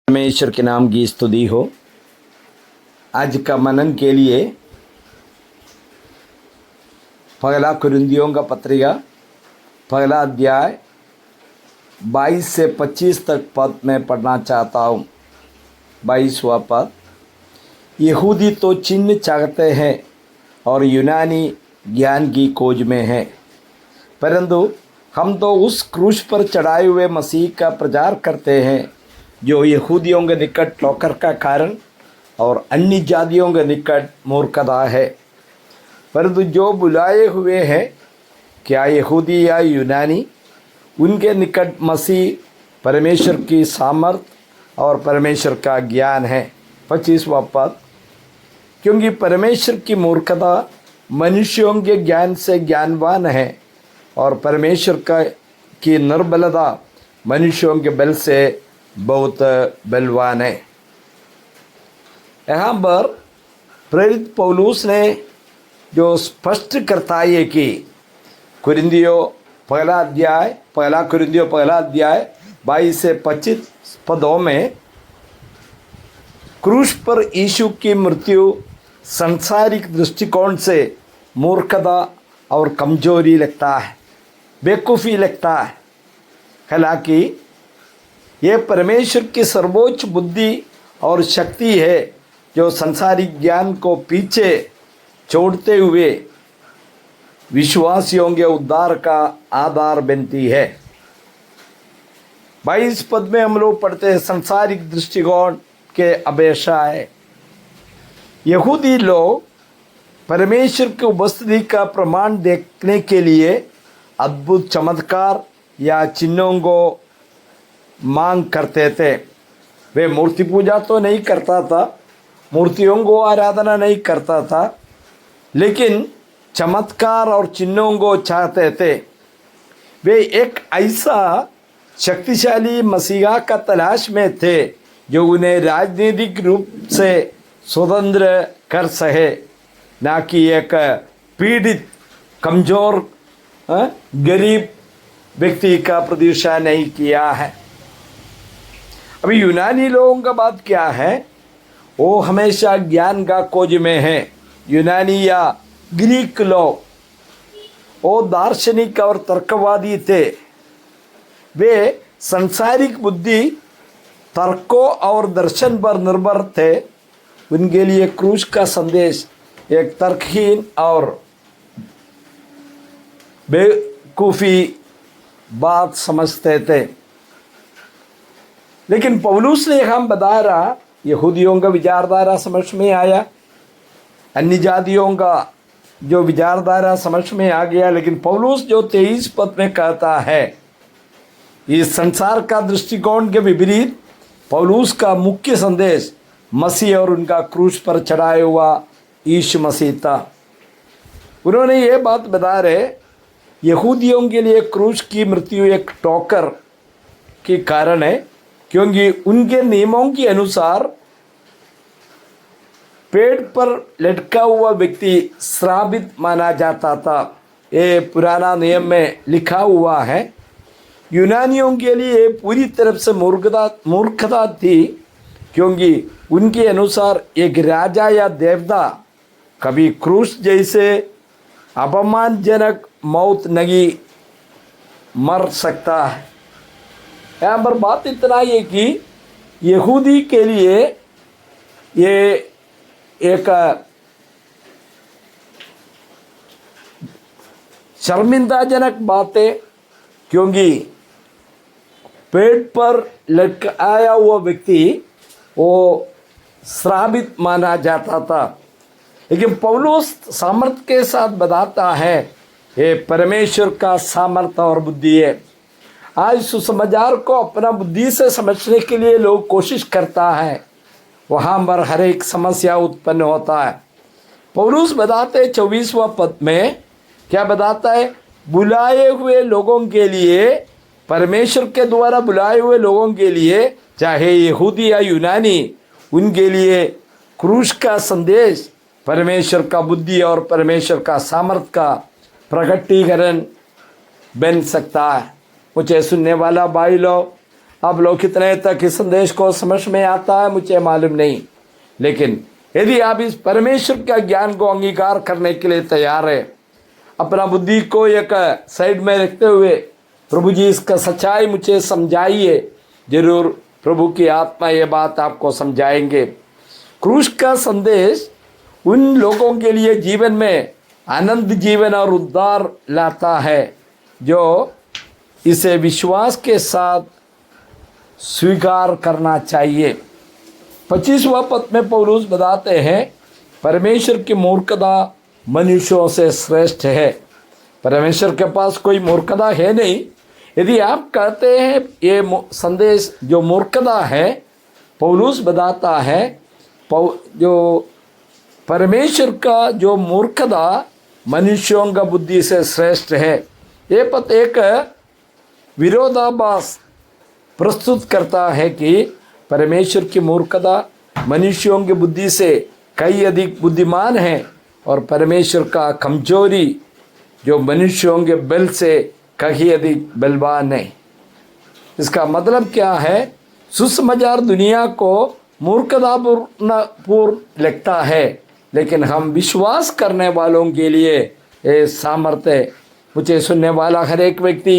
परमेश्वर के नाम की स्तुति हो। आज का मनन के लिए पहला कुरिन्थियों का पत्रिका पहला अध्याय 22 से 25 तक पद में पढ़ना चाहता हूँ। 22वां पद। यहूदी तो चिन्ह चाहते हैं और यूनानी ज्ञान की खोज में है, परंतु हम तो उस क्रूस पर चढ़ाए हुए मसीह का प्रचार करते हैं, जो यहूदियों के निकट ठोकर का कारण और अन्य जातियों के निकट मूर्खता है। परंतु जो बुलाए हुए हैं, क्या यहूदी या यूनानी, उनके निकट मसीह परमेश्वर की सामर्थ और परमेश्वर का ज्ञान है। 25वां पद। क्योंकि परमेश्वर की मूर्खता मनुष्यों के ज्ञान से ज्ञानवान है और परमेश्वर की निर्बलता मनुष्यों के बल से बहुत बलवान है। यहाँ पर प्रेरित पौलुस ने जो स्पष्ट करता है कि पहला कुरिन्थियों पहला अध्याय 22 से 25 पदों में क्रूस पर यीशु की मृत्यु सांसारिक दृष्टिकोण से मूर्खता और कमजोरी लगता है, बेवकूफ़ी लगता है। हालांकि ये परमेश्वर की सर्वोच्च बुद्धि और शक्ति है, जो संसारिक ज्ञान को पीछे छोड़ते हुए विश्वासियों के उद्धार का आधार बनती है। 22 पद में हम लोग पढ़ते हैं, संसारिक दृष्टिकोण के अपेक्षा है। यहूदी लोग परमेश्वर की उपस्थिति का प्रमाण देखने के लिए अद्भुत चमत्कार या चिन्हों को मांग करते थे। वे मूर्ति पूजा तो नहीं करता था, मूर्तियों को आराधना नहीं करता था, लेकिन चमत्कार और चिन्हों को चाहते थे। वे एक ऐसा शक्तिशाली मसीहा का तलाश में थे जो उन्हें राजनीतिक रूप से स्वतंत्र कर सके, ना कि एक पीड़ित कमज़ोर गरीब व्यक्ति का प्रतीक्षा नहीं किया है। अभी यूनानी लोगों का बात क्या है? वो हमेशा ज्ञान का खोज में है। यूनानी या ग्रीक लोग वो दार्शनिक और तर्कवादी थे। वे सांसारिक बुद्धि, तर्कों और दर्शन पर निर्भर थे। उनके लिए क्रूस का संदेश एक तर्कहीन और बेवकूफ़ी बात समझते थे। लेकिन पौलुस ने हम बता रहा, यहूदियों का विचारधारा समझ में आया, अन्य जातियों का जो विचारधारा समझ में आ गया। लेकिन पौलुस जो 23 पद में कहता है, इस संसार का दृष्टिकोण के विपरीत पौलुस का मुख्य संदेश मसीह और उनका क्रूस पर चढ़ाया हुआ यीशु मसीह था। उन्होंने ये बात बता रहे, यहूदियों के लिए क्रूस की मृत्यु एक ठोकर के कारण है, क्योंकि उनके नियमों के अनुसार पेड़ पर लटका हुआ व्यक्ति श्रापित माना जाता था। ये पुराना नियम में लिखा हुआ है। यूनानियों के लिए पूरी तरफ से मूर्खता थी, क्योंकि उनके अनुसार एक राजा या देवता कभी क्रूस जैसे अपमानजनक मौत नहीं मर सकता है। यहाँ पर बात इतना है कि यहूदी के लिए ये एक शर्मिंदाजनक बात है, क्योंकि पेट पर लटकाया हुआ व्यक्ति वो श्रापित माना जाता था। लेकिन पौलुस सामर्थ के साथ बताता है, ये परमेश्वर का सामर्थ और बुद्धि है। आज सुसमाचार को अपना बुद्धि से समझने के लिए लोग कोशिश करता है, वहाँ पर हर एक समस्या उत्पन्न होता है। पौलुस बताते 24वां पद में क्या बताता है? बुलाए हुए लोगों के लिए, परमेश्वर के द्वारा बुलाए हुए लोगों के लिए, चाहे यहूदी या यूनानी, उनके लिए क्रूस का संदेश परमेश्वर का बुद्धि और परमेश्वर का सामर्थ का प्रकटीकरण बन सकता है। मुझे सुनने वाला भाई लोग, आप लोग कितने तक इस संदेश को समझ में आता है मुझे मालूम नहीं, लेकिन यदि आप इस परमेश्वर का ज्ञान को अंगीकार करने के लिए तैयार है, अपना बुद्धि को एक साइड में रखते हुए प्रभु जी इसका सच्चाई मुझे समझाइए, जरूर प्रभु की आत्मा ये बात आपको समझाएंगे। क्रूस का संदेश उन लोगों के लिए जीवन में आनंद जीवन और उद्धार लाता है जो इसे विश्वास के साथ स्वीकार करना चाहिए। 25वां पद में पौलुस बताते हैं, परमेश्वर की मूर्खता मनुष्यों से श्रेष्ठ है। परमेश्वर के पास कोई मूर्खता है नहीं। यदि आप कहते हैं ये संदेश जो मूर्खता है, पौलुस बताता है जो परमेश्वर का जो मूर्खता मनुष्यों का बुद्धि से श्रेष्ठ है। ये पद एक विरोधाभास प्रस्तुत करता है कि परमेश्वर की मूर्खता मनुष्यों की बुद्धि से कई अधिक बुद्धिमान है और परमेश्वर का कमजोरी जो मनुष्यों के बल से कहीं अधिक बलवान है। इसका मतलब क्या है? सुसमाचार दुनिया को मूर्खतापूर्ण लगता है, लेकिन हम विश्वास करने वालों के लिए ये सामर्थ्य। मुझे सुनने वाला हर एक व्यक्ति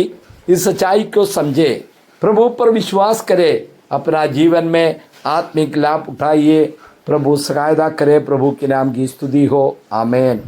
इस सच्चाई को समझे, प्रभु पर विश्वास करे, अपना जीवन में आत्मिक लाभ उठाइए। प्रभु सहायता करे। प्रभु के नाम की स्तुति हो। आमीन।